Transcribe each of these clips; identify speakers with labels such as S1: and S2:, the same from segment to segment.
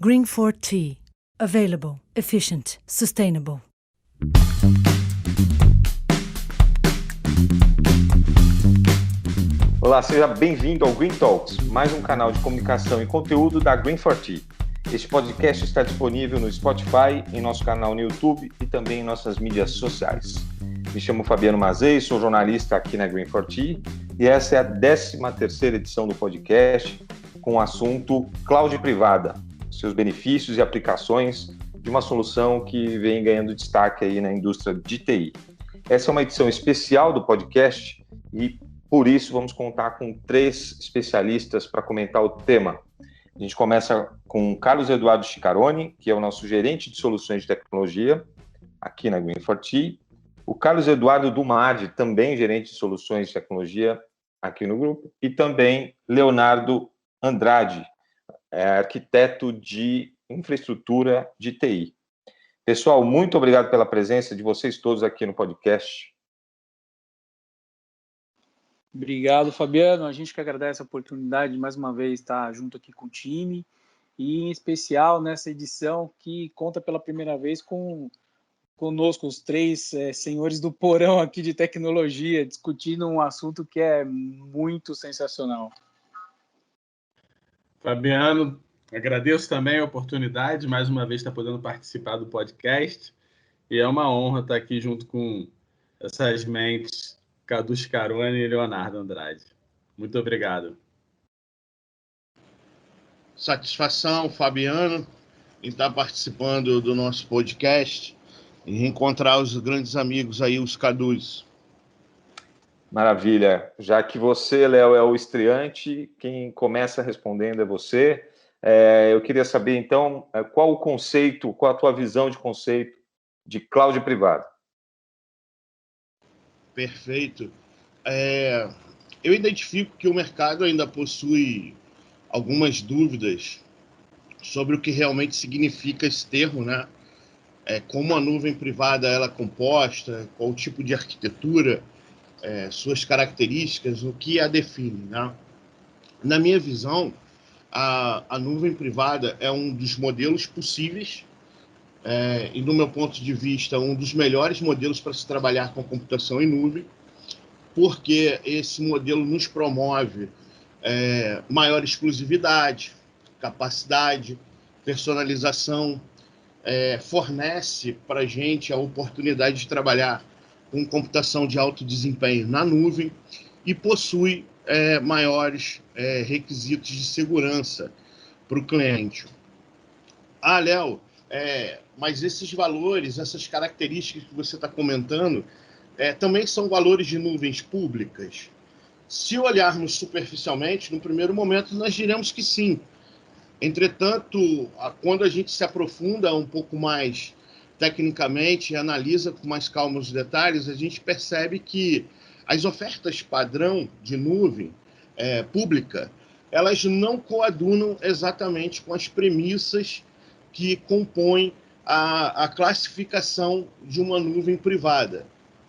S1: Green4T. Available, efficient, sustainable.
S2: Olá, seja bem-vindo ao Green Talks, mais um canal de comunicação e conteúdo da Green4T. Este podcast está disponível no Spotify, em nosso canal no YouTube e também em nossas mídias sociais. Me chamo Fabiano Mazei, sou jornalista aqui na Green4T e essa é a 13ª edição do podcast com o assunto Cloud Privada, seus benefícios e aplicações de uma solução que vem ganhando destaque aí na indústria de TI. Essa é uma edição especial do podcast e, por isso, vamos contar com 3 especialistas para comentar o tema. A gente começa com o Carlos Eduardo Ciccarone, que é o nosso gerente de soluções de tecnologia aqui na Green4T. O Carlos Eduardo Dumadi, também gerente de soluções de tecnologia aqui no grupo. E também Leonardo Andrade, arquiteto de infraestrutura de TI. Pessoal, muito obrigado pela presença de vocês todos aqui no podcast.
S3: Obrigado, Fabiano. A gente que agradece a oportunidade de mais uma vez estar junto aqui com o time e, em especial, nessa edição que conta pela primeira vez conosco, os 3 senhores do porão aqui de tecnologia, discutindo um assunto que é muito sensacional.
S4: Fabiano, agradeço também a oportunidade, mais uma vez, estar podendo participar do podcast. E é uma honra estar aqui junto com essas mentes, Cadu Ciccarone e Leonardo Andrade. Muito obrigado.
S5: Satisfação, Fabiano, em estar participando do nosso podcast e reencontrar os grandes amigos aí, os Cadus.
S2: Maravilha. Já que você, Léo, é o estreante, quem começa respondendo é você. Eu queria saber, então, qual o conceito, qual a tua visão de conceito de cloud privado?
S5: Perfeito. Eu identifico que o mercado ainda possui algumas dúvidas sobre o que realmente significa esse termo, né? Como a nuvem privada ela é composta, qual o tipo de arquitetura, suas características, o que a define, né? Na minha visão, a nuvem privada é um dos modelos possíveis e, no meu ponto de vista, um dos melhores modelos para se trabalhar com computação em nuvem, porque esse modelo nos promove maior exclusividade, capacidade, personalização, fornece para a gente a oportunidade de trabalhar com computação de alto desempenho na nuvem e possui maiores requisitos de segurança para o cliente. Léo, mas esses valores, essas características que você está comentando, também são valores de nuvens públicas? Se olharmos superficialmente, no primeiro momento, nós diremos que sim. Entretanto, quando a gente se aprofunda um pouco mais tecnicamente e analisa com mais calma os detalhes, a gente percebe que as ofertas padrão de nuvem pública, elas não coadunam exatamente com as premissas que compõem a classificação de uma nuvem privada.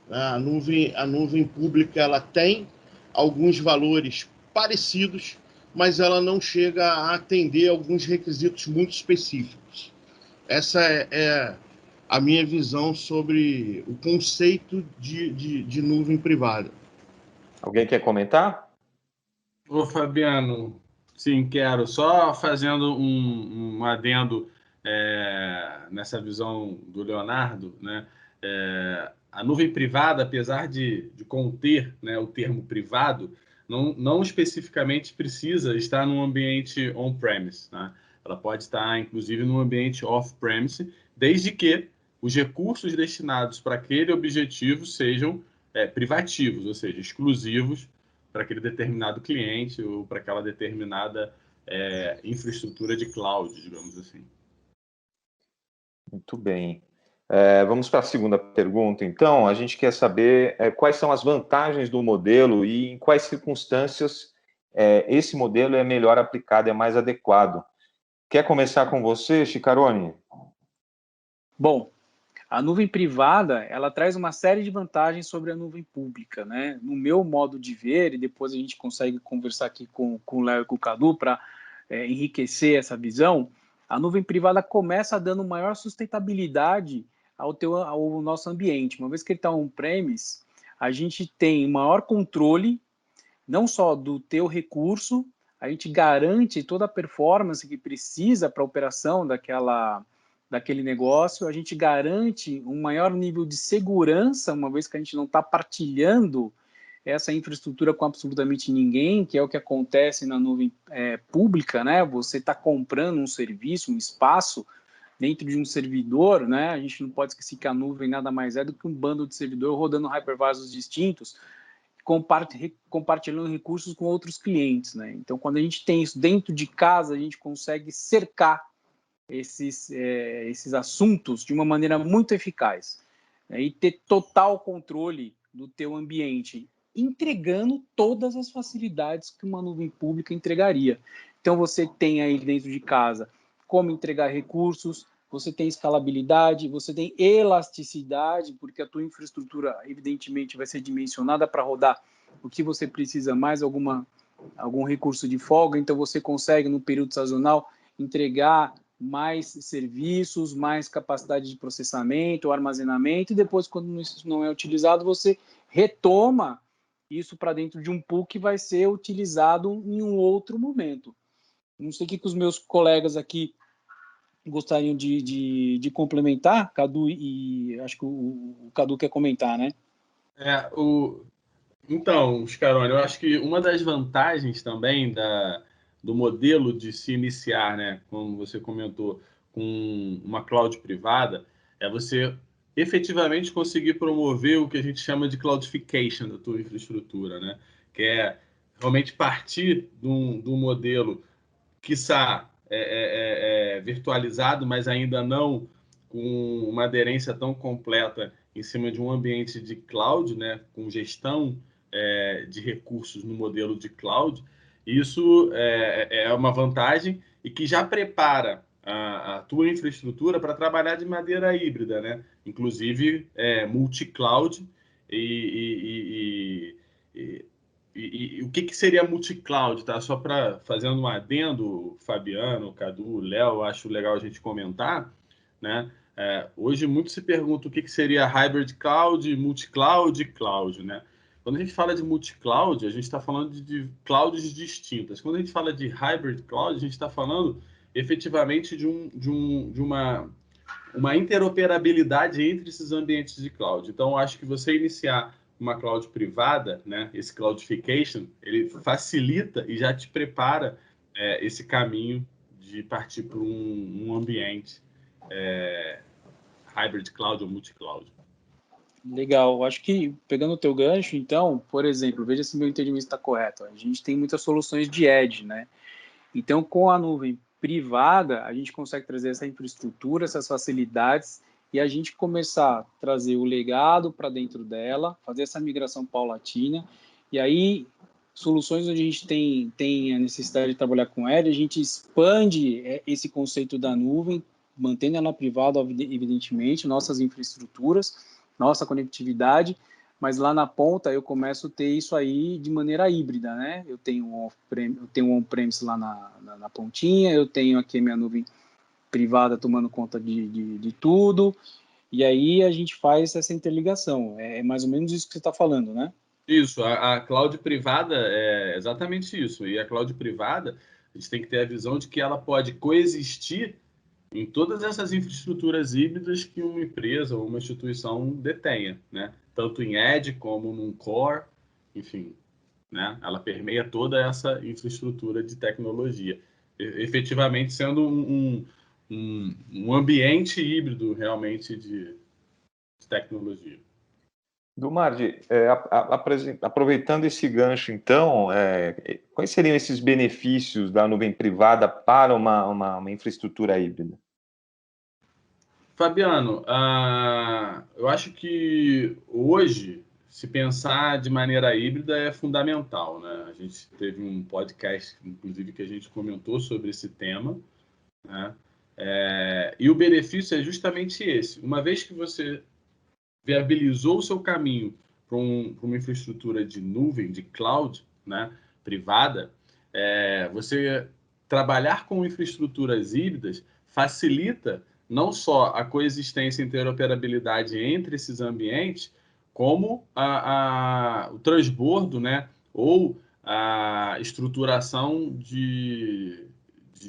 S5: A nuvem pública ela tem alguns valores parecidos, mas ela não chega a atender alguns requisitos muito específicos. Essa é a minha visão sobre o conceito de nuvem privada.
S2: Alguém quer comentar?
S4: Ô, Fabiano, sim, quero. Só fazendo um adendo nessa visão do Leonardo, né? A nuvem privada, apesar de conter, né, o termo privado, não especificamente precisa estar num ambiente on-premise, né? Ela pode estar, inclusive, num ambiente off-premise, desde que os recursos destinados para aquele objetivo sejam privativos, ou seja, exclusivos para aquele determinado cliente ou para aquela determinada infraestrutura de cloud, digamos assim.
S2: Muito bem. Vamos para a segunda pergunta, então. A gente quer saber quais são as vantagens do modelo e em quais circunstâncias esse modelo é melhor aplicado, é mais adequado. Quer começar com você, Ciccarone?
S3: Bom, a nuvem privada, ela traz uma série de vantagens sobre a nuvem pública, né? No meu modo de ver, e depois a gente consegue conversar aqui com o Léo e com o Cadu para enriquecer essa visão, a nuvem privada começa dando maior sustentabilidade ao nosso ambiente. Uma vez que ele está on-premise, a gente tem maior controle, não só do teu recurso, a gente garante toda a performance que precisa para a operação daquele negócio, a gente garante um maior nível de segurança, uma vez que a gente não está partilhando essa infraestrutura com absolutamente ninguém, que é o que acontece na nuvem pública, né? Você está comprando um serviço, um espaço dentro de um servidor, né? A gente não pode esquecer que a nuvem nada mais é do que um bando de servidor rodando hypervisors distintos, compartilhando recursos com outros clientes, né? Então, quando a gente tem isso dentro de casa, a gente consegue cercar esses assuntos de uma maneira muito eficaz, né? E ter total controle do teu ambiente, entregando todas as facilidades que uma nuvem pública entregaria. Então, você tem aí dentro de casa como entregar recursos, você tem escalabilidade, você tem elasticidade, porque a tua infraestrutura, evidentemente, vai ser dimensionada para rodar o que você precisa, mais algum recurso de folga, então você consegue, no período sazonal, entregar mais serviços, mais capacidade de processamento, armazenamento, e depois, quando isso não é utilizado, você retoma isso para dentro de um pool que vai ser utilizado em um outro momento. Não sei o que os meus colegas aqui gostariam de complementar, Cadu, e acho que o Cadu quer comentar, né?
S4: Então, Scaroni, eu acho que uma das vantagens também do modelo de se iniciar, né, como você comentou, com uma cloud privada, é você efetivamente conseguir promover o que a gente chama de cloudification da tua infraestrutura, né? Que é realmente partir de um modelo, quiçá, virtualizado, mas ainda não com uma aderência tão completa em cima de um ambiente de cloud, né, com gestão de recursos no modelo de cloud. Isso é uma vantagem e que já prepara a tua infraestrutura para trabalhar de maneira híbrida, né? Inclusive multi-cloud e o que seria multi-cloud, tá? Só para fazendo um adendo, Fabiano, Cadu, Léo, acho legal a gente comentar, né? Hoje muito se pergunta o que seria hybrid cloud, multi-cloud e cloud, né? Quando a gente fala de multi-cloud, a gente está falando de clouds distintas. Quando a gente fala de hybrid cloud, a gente está falando efetivamente de uma interoperabilidade entre esses ambientes de cloud. Então, acho que você iniciar uma cloud privada, né, esse cloudification, ele facilita e já te prepara esse caminho de partir para um ambiente hybrid cloud ou multi-cloud.
S3: Legal, acho que pegando o teu gancho, então, por exemplo, veja se meu entendimento está correto. A gente tem muitas soluções de edge, né? Então, com a nuvem privada, a gente consegue trazer essa infraestrutura, essas facilidades, e a gente começar a trazer o legado para dentro dela, fazer essa migração paulatina, e aí soluções onde a gente tem a necessidade de trabalhar com ela, a gente expande esse conceito da nuvem, mantendo ela privada, evidentemente, nossas infraestruturas, nossa conectividade, mas lá na ponta eu começo a ter isso aí de maneira híbrida, né? Eu tenho um on-premise lá na pontinha, eu tenho aqui a minha nuvem privada tomando conta de tudo, e aí a gente faz essa interligação. É mais ou menos isso que você está falando, né?
S4: Isso, a cloud privada é exatamente isso. E a cloud privada, a gente tem que ter a visão de que ela pode coexistir em todas essas infraestruturas híbridas que uma empresa ou uma instituição detenha, né? Tanto em edge como num core, enfim, né? Ela permeia toda essa infraestrutura de tecnologia, efetivamente sendo um ambiente híbrido realmente de tecnologia.
S2: Dumardi, aproveitando esse gancho, então, quais seriam esses benefícios da nuvem privada para uma infraestrutura híbrida?
S4: Fabiano, eu acho que hoje, se pensar de maneira híbrida é fundamental, né? A gente teve um podcast, inclusive, que a gente comentou sobre esse tema, né? E o benefício é justamente esse. Uma vez que você viabilizou o seu caminho para uma infraestrutura de nuvem, de cloud, né, privada, você trabalhar com infraestruturas híbridas facilita não só a coexistência e interoperabilidade entre esses ambientes, como o transbordo, né, ou a estruturação de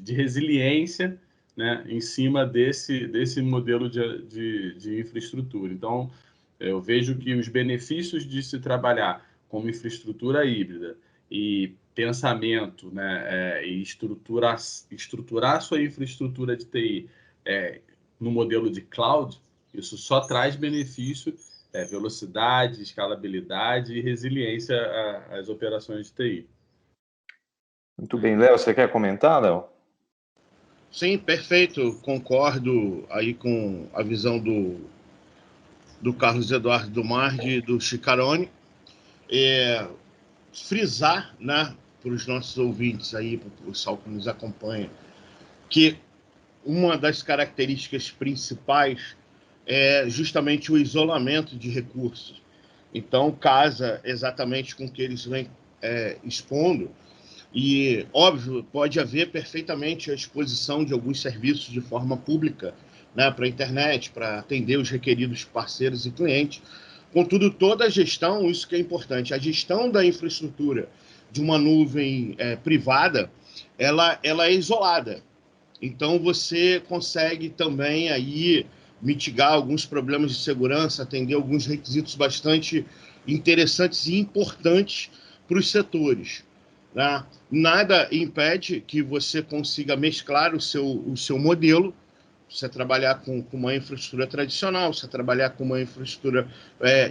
S4: resiliência, né, em cima desse modelo de infraestrutura. Então, eu vejo que os benefícios de se trabalhar como infraestrutura híbrida e pensamento, né, e estruturar a sua infraestrutura de TI no modelo de cloud, isso só traz benefício, velocidade, escalabilidade e resiliência às operações de TI.
S2: Muito bem. Léo, você quer comentar, Léo?
S5: Sim, perfeito. Concordo aí com a visão do Carlos Eduardo Dumardi e do Chicarone. Frisar, né, para os nossos ouvintes aí, para o pessoal que nos acompanha, que uma das características principais é justamente o isolamento de recursos. Então, casa exatamente com o que eles vêm expondo. E, óbvio, pode haver perfeitamente a exposição de alguns serviços de forma pública, né, para a internet, para atender os requeridos parceiros e clientes. Contudo, toda a gestão, isso que é importante, a gestão da infraestrutura de uma nuvem privada, ela é isolada. Então, você consegue também aí mitigar alguns problemas de segurança, atender alguns requisitos bastante interessantes e importantes para os setores. Né? Nada impede que você consiga mesclar o seu modelo, você trabalhar com uma infraestrutura tradicional, você trabalhar com uma infraestrutura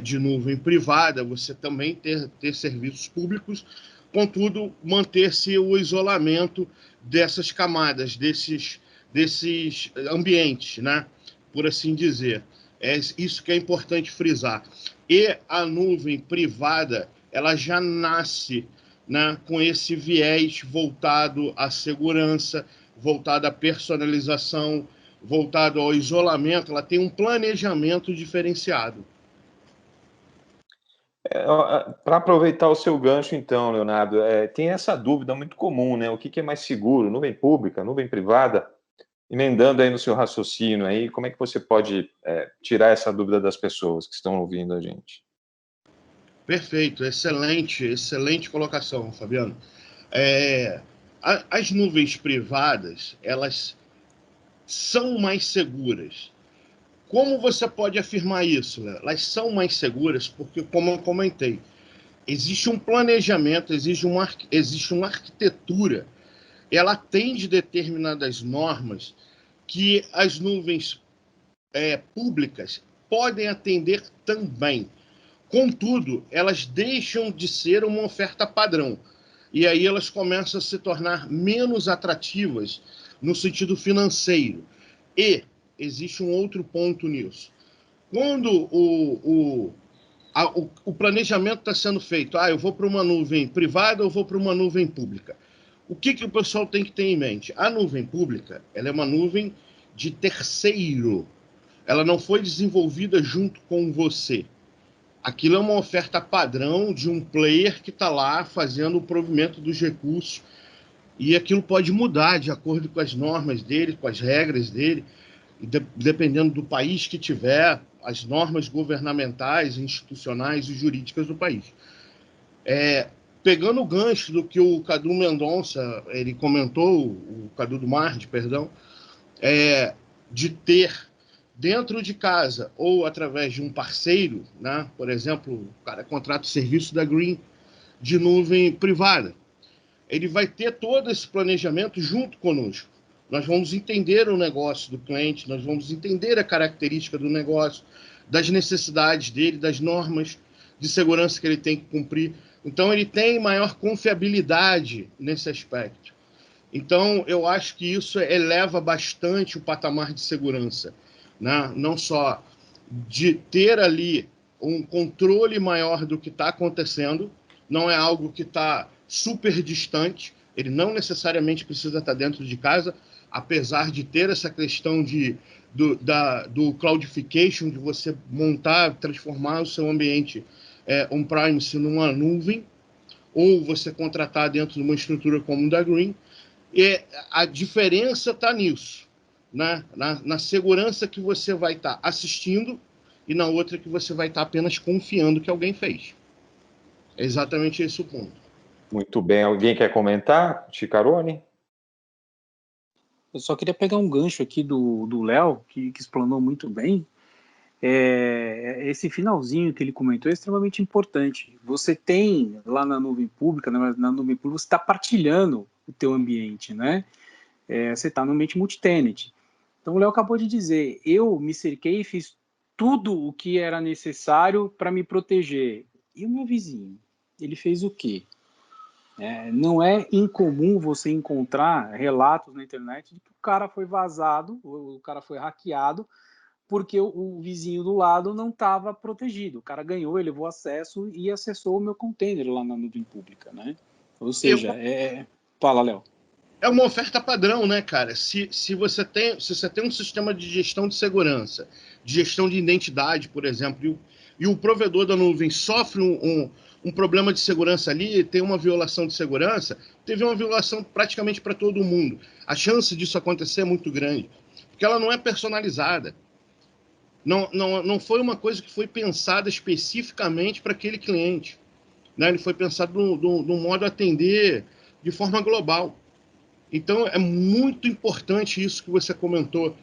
S5: de nuvem privada, você também ter serviços públicos, contudo, manter-se o isolamento dessas camadas, desses ambientes, né? Por assim dizer. É isso que é importante frisar. E a nuvem privada, ela já nasce, né, com esse viés voltado à segurança, voltado à personalização, voltado ao isolamento, ela tem um planejamento diferenciado.
S2: Para aproveitar o seu gancho, então, Leonardo, tem essa dúvida muito comum, né? O que é mais seguro, nuvem pública, nuvem privada? Emendando aí no seu raciocínio aí, como é que você pode tirar essa dúvida das pessoas que estão ouvindo a gente?
S5: Perfeito, excelente colocação, Fabiano. As nuvens privadas, elas são mais seguras. Como você pode afirmar isso, Léo? Elas são mais seguras porque, como eu comentei, existe um planejamento, existe uma arquitetura, ela atende determinadas normas que as nuvens públicas podem atender também. Contudo, elas deixam de ser uma oferta padrão. E aí elas começam a se tornar menos atrativas no sentido financeiro. E existe um outro ponto nisso. Quando o planejamento está sendo feito, eu vou para uma nuvem privada ou vou para uma nuvem pública. O que o pessoal tem que ter em mente? A nuvem pública, ela é uma nuvem de terceiro. Ela não foi desenvolvida junto com você. Aquilo é uma oferta padrão de um player que está lá fazendo o provimento dos recursos, e aquilo pode mudar de acordo com as normas dele, com as regras dele, dependendo do país que tiver, as normas governamentais, institucionais e jurídicas do país. Pegando o gancho do que o Cadu Mendonça ele comentou, o Cadu Dumardi, perdão, de ter dentro de casa ou através de um parceiro, né? Por exemplo, o cara contrata o serviço da Green de nuvem privada. Ele vai ter todo esse planejamento junto conosco. Nós vamos entender o negócio do cliente, nós vamos entender a característica do negócio, das necessidades dele, das normas de segurança que ele tem que cumprir. Então, ele tem maior confiabilidade nesse aspecto. Então, eu acho que isso eleva bastante o patamar de segurança, né? Não só de ter ali um controle maior do que está acontecendo, não é algo que está super distante, ele não necessariamente precisa estar dentro de casa, apesar de ter essa questão do cloudification, de você montar, transformar o seu ambiente on-premise numa nuvem, ou você contratar dentro de uma estrutura como o da Green. E a diferença está nisso. na segurança que você vai estar assistindo e na outra que você vai estar apenas confiando que alguém fez. É exatamente esse o ponto.
S2: Muito bem. Alguém quer comentar, Chicarone?
S3: Eu só queria pegar um gancho aqui do Léo, que explanou muito bem. Esse finalzinho que ele comentou é extremamente importante. Você tem lá na nuvem pública, na nuvem pública, você está partilhando o teu ambiente, né? Você está no ambiente multitenant. Então o Léo acabou de dizer, eu me cerquei e fiz tudo o que era necessário para me proteger. E o meu vizinho? Ele fez o quê? Não é incomum você encontrar relatos na internet de que o cara foi vazado, o cara foi hackeado, porque o vizinho do lado não estava protegido. O cara ganhou, ele levou acesso e acessou o meu container lá na nuvem pública, né? Ou seja, Fala, Léo.
S5: É uma oferta padrão, né, cara? Se você tem um sistema de gestão de segurança, de gestão de identidade, por exemplo, e o provedor da nuvem sofre um problema de segurança ali, tem uma violação de segurança, teve uma violação praticamente para todo mundo. A chance disso acontecer é muito grande, porque ela não é personalizada. Não foi uma coisa que foi pensada especificamente para aquele cliente, né? Ele foi pensado no modo a atender de forma global. Então, é muito importante isso que você comentou.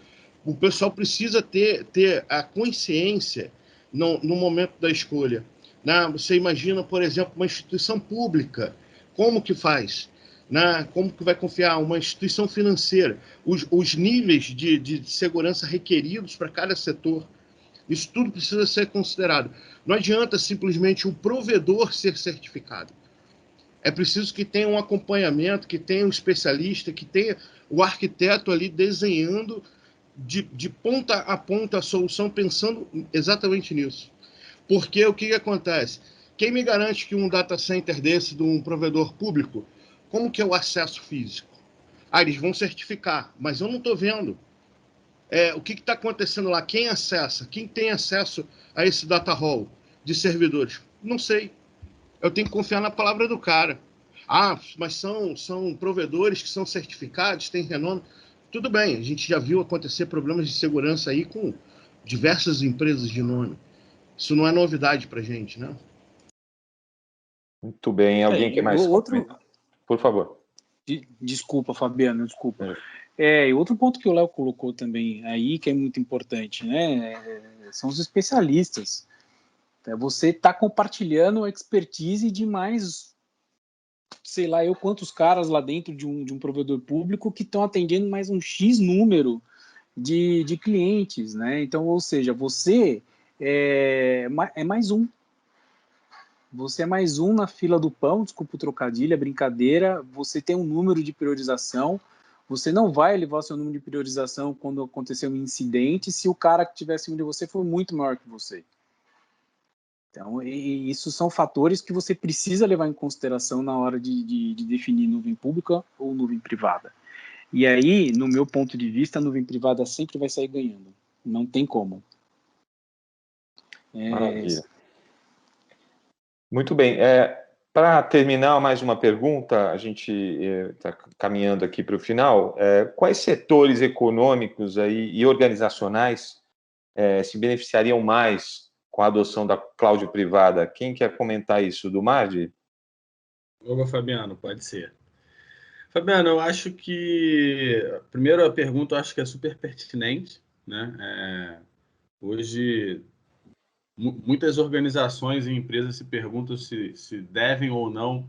S5: O pessoal precisa ter a consciência no momento da escolha, né? Você imagina, por exemplo, uma instituição pública, como que faz? Né? Como que vai confiar? Uma instituição financeira, os níveis de segurança requeridos para cada setor. Isso tudo precisa ser considerado. Não adianta simplesmente o provedor ser certificado. É preciso que tenha um acompanhamento, que tenha um especialista, que tenha o arquiteto ali desenhando de ponta a ponta a solução, pensando exatamente nisso. Porque o que acontece? Quem me garante que um data center desse, de um provedor público, como que é o acesso físico? Eles vão certificar, mas eu não estou vendo. O que está acontecendo lá? Quem acessa? Quem tem acesso a esse data hall de servidores? Não sei. Eu tenho que confiar na palavra do cara. Mas são provedores que são certificados, têm renome. Tudo bem, a gente já viu acontecer problemas de segurança aí com diversas empresas de nome. Isso não é novidade para a gente, né?
S2: Muito bem. Alguém quer mais comentar? Por favor.
S3: Desculpa, Fabiano, desculpa. E outro ponto que o Léo colocou também aí, que é muito importante, né? São os especialistas. Você está compartilhando a expertise de mais, sei lá, quantos caras lá dentro de um provedor público que estão atendendo mais um X número de clientes, né? Então, ou seja, você é mais um. Você é mais um na fila do pão, desculpa o trocadilho, é brincadeira, você tem um número de priorização, você não vai elevar o seu número de priorização quando acontecer um incidente se o cara que estiver acima de você for muito maior que você. Então, isso são fatores que você precisa levar em consideração na hora de definir nuvem pública ou nuvem privada. E aí, no meu ponto de vista, a nuvem privada sempre vai sair ganhando. Não tem como.
S2: Maravilha. Muito bem. Para terminar, mais uma pergunta, a gente está caminhando aqui para o final. Quais setores econômicos aí e organizacionais se beneficiariam mais com a adoção da cloud privada? Quem quer comentar isso? Do Mardi?
S4: Opa, Fabiano, pode ser. Fabiano, eu acho que... Primeiro, a pergunta eu acho que é super pertinente, né? Hoje, muitas organizações e empresas se perguntam se devem ou não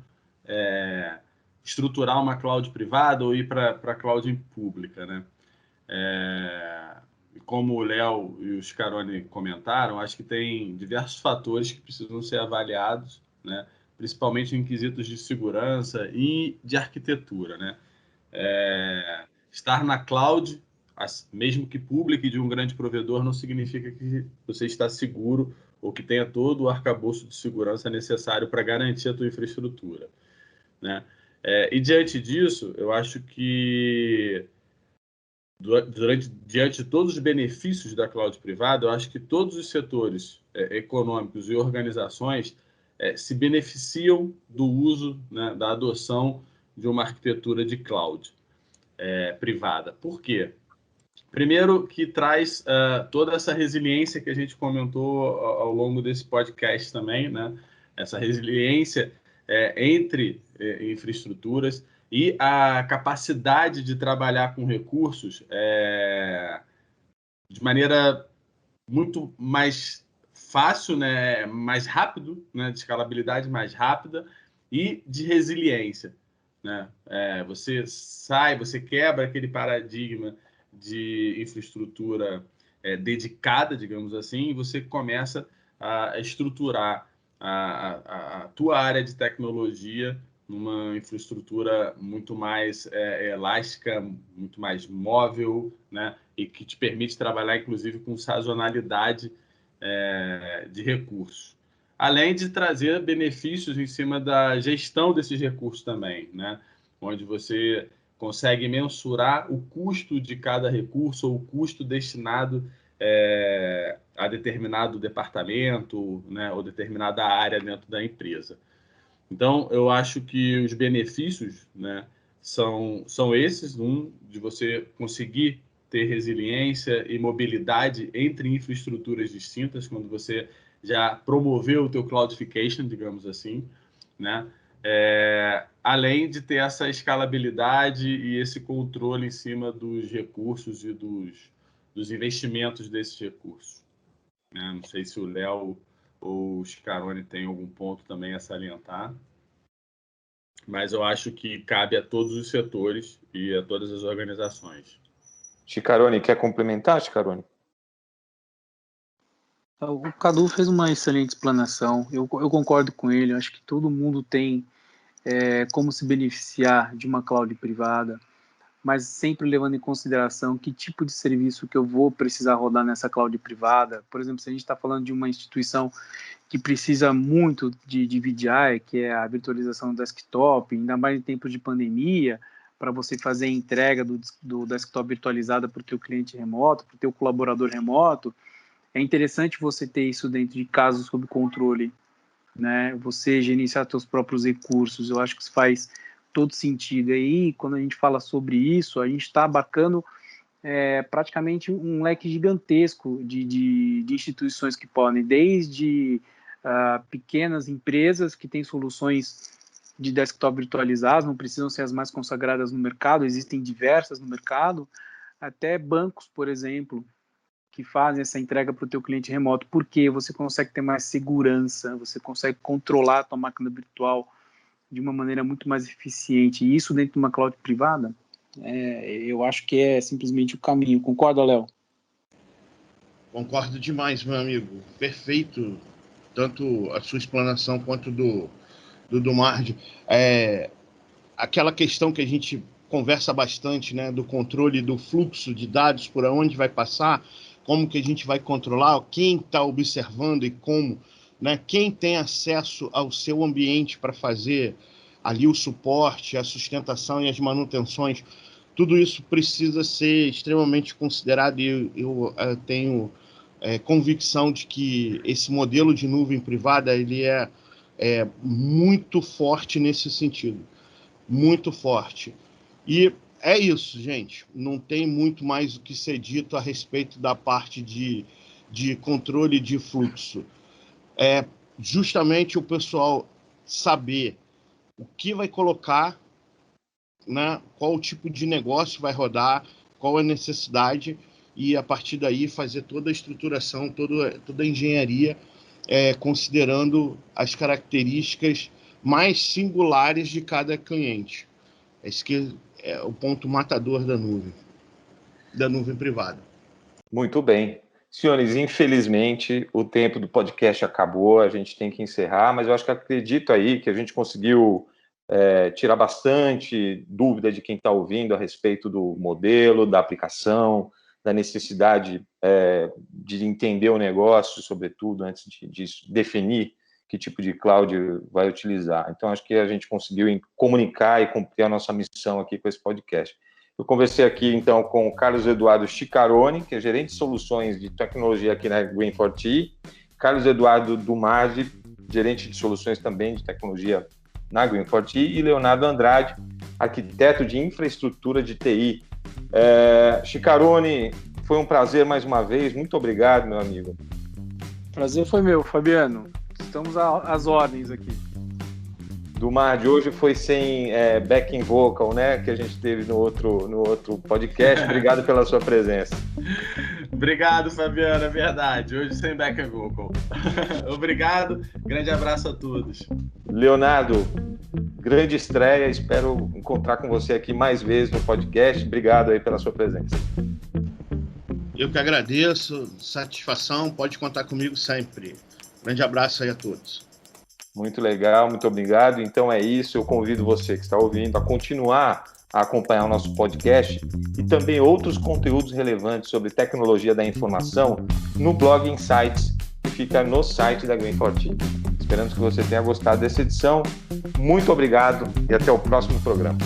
S4: estruturar uma cloud privada ou ir para a cloud pública, né? Como o Léo e o Chicarone comentaram, acho que tem diversos fatores que precisam ser avaliados, né? Principalmente em quesitos de segurança e de arquitetura, né? Estar na cloud, mesmo que pública e de um grande provedor, não significa que você está seguro ou que tenha todo o arcabouço de segurança necessário para garantir a tua infraestrutura, né? E diante disso, eu acho que diante de todos os benefícios da cloud privada, eu acho que todos os setores econômicos e organizações se beneficiam do uso, né, da adoção de uma arquitetura de cloud privada. Por quê? Primeiro, que traz toda essa resiliência que a gente comentou ao longo desse podcast também, né? Essa resiliência entre infraestruturas e a capacidade de trabalhar com recursos de maneira muito mais fácil, né? Mais rápido, né? De escalabilidade mais rápida e de resiliência, né? Você quebra aquele paradigma de infraestrutura dedicada, digamos assim, e você começa a estruturar a tua área de tecnologia numa infraestrutura muito mais elástica, muito mais móvel, né? E que te permite trabalhar, inclusive, com sazonalidade de recursos. Além de trazer benefícios em cima da gestão desses recursos também, né? Onde você consegue mensurar o custo de cada recurso ou o custo destinado a determinado departamento, né, ou determinada área dentro da empresa. Então, eu acho que os benefícios, né, são esses, de você conseguir ter resiliência e mobilidade entre infraestruturas distintas, quando você já promoveu o teu cloudification, digamos assim, né? Além de ter essa escalabilidade e esse controle em cima dos recursos e dos investimentos desses recursos, né? Não sei se o Léo ou o Scaroni tem algum ponto também a salientar, mas eu acho que cabe a todos os setores e a todas as organizações.
S2: Scaroni, quer complementar, Scaroni?
S3: O Cadu fez uma excelente explanação, eu concordo com ele, eu acho que todo mundo tem como se beneficiar de uma cloud privada, mas sempre levando em consideração que tipo de serviço que eu vou precisar rodar nessa cloud privada. Por exemplo, se a gente está falando de uma instituição que precisa muito de VDI, que é a virtualização do desktop, ainda mais em tempos de pandemia, para você fazer a entrega do desktop virtualizado para o teu cliente remoto, para o teu colaborador remoto, é interessante você ter isso dentro de casa sob controle, né? Você gerenciar seus próprios recursos, eu acho que isso faz todo sentido. E aí, quando a gente fala sobre isso, a gente está abarcando praticamente um leque gigantesco de instituições que podem, desde pequenas empresas que têm soluções de desktop virtualizados, não precisam ser as mais consagradas no mercado, existem diversas no mercado, até bancos, por exemplo, que fazem essa entrega para o teu cliente remoto, porque você consegue ter mais segurança, você consegue controlar a tua máquina virtual de uma maneira muito mais eficiente, e isso dentro de uma cloud privada, eu acho que é simplesmente o caminho. Concorda, Léo?
S5: Concordo demais, meu amigo. Perfeito, tanto a sua explanação quanto do Mardi. Aquela questão que a gente conversa bastante, né, do controle do fluxo de dados, por onde vai passar, como que a gente vai controlar, quem está observando e como, né, quem tem acesso ao seu ambiente para fazer ali o suporte, a sustentação e as manutenções, tudo isso precisa ser extremamente considerado, e eu tenho convicção de que esse modelo de nuvem privada ele é muito forte nesse sentido, muito forte. E é isso, gente. Não tem muito mais o que ser dito a respeito da parte de controle de fluxo. Justamente o pessoal saber o que vai colocar, né, qual o tipo de negócio vai rodar, qual a necessidade, e a partir daí fazer toda a estruturação, toda a engenharia, considerando as características mais singulares de cada cliente. Esse que é o ponto matador da nuvem privada.
S2: Muito bem. Senhores, infelizmente o tempo do podcast acabou, a gente tem que encerrar, mas eu acredito aí que a gente conseguiu tirar bastante dúvida de quem está ouvindo a respeito do modelo, da aplicação, da necessidade de entender o negócio, sobretudo, antes de definir que tipo de cloud vai utilizar. Então, acho que a gente conseguiu comunicar e cumprir a nossa missão aqui com esse podcast. Eu conversei aqui, então, com o Carlos Eduardo Scaroni, que é gerente de soluções de tecnologia aqui na Green4T, Carlos Eduardo Dumardi, gerente de soluções também de tecnologia na Green4T, e Leonardo Andrade, arquiteto de infraestrutura de TI Chicarone, foi um prazer mais uma vez. Muito obrigado, meu amigo.
S3: Prazer foi meu, Fabiano. Estamos às ordens aqui.
S2: Do Mar de hoje foi sem backing vocal, né? Que a gente teve no outro podcast. Obrigado pela sua presença.
S4: Obrigado, Fabiano, é verdade. Hoje sem backing vocal. Obrigado, grande abraço a todos.
S2: Leonardo, grande estreia. Espero encontrar com você aqui mais vezes no podcast. Obrigado aí pela sua presença.
S5: Eu que agradeço, satisfação, pode contar comigo sempre. Grande abraço aí a todos.
S2: Muito legal, muito obrigado. Então é isso, eu convido você que está ouvindo a continuar a acompanhar o nosso podcast e também outros conteúdos relevantes sobre tecnologia da informação no blog Insights, que fica no site da Green4T. Esperamos que você tenha gostado dessa edição. Muito obrigado e até o próximo programa.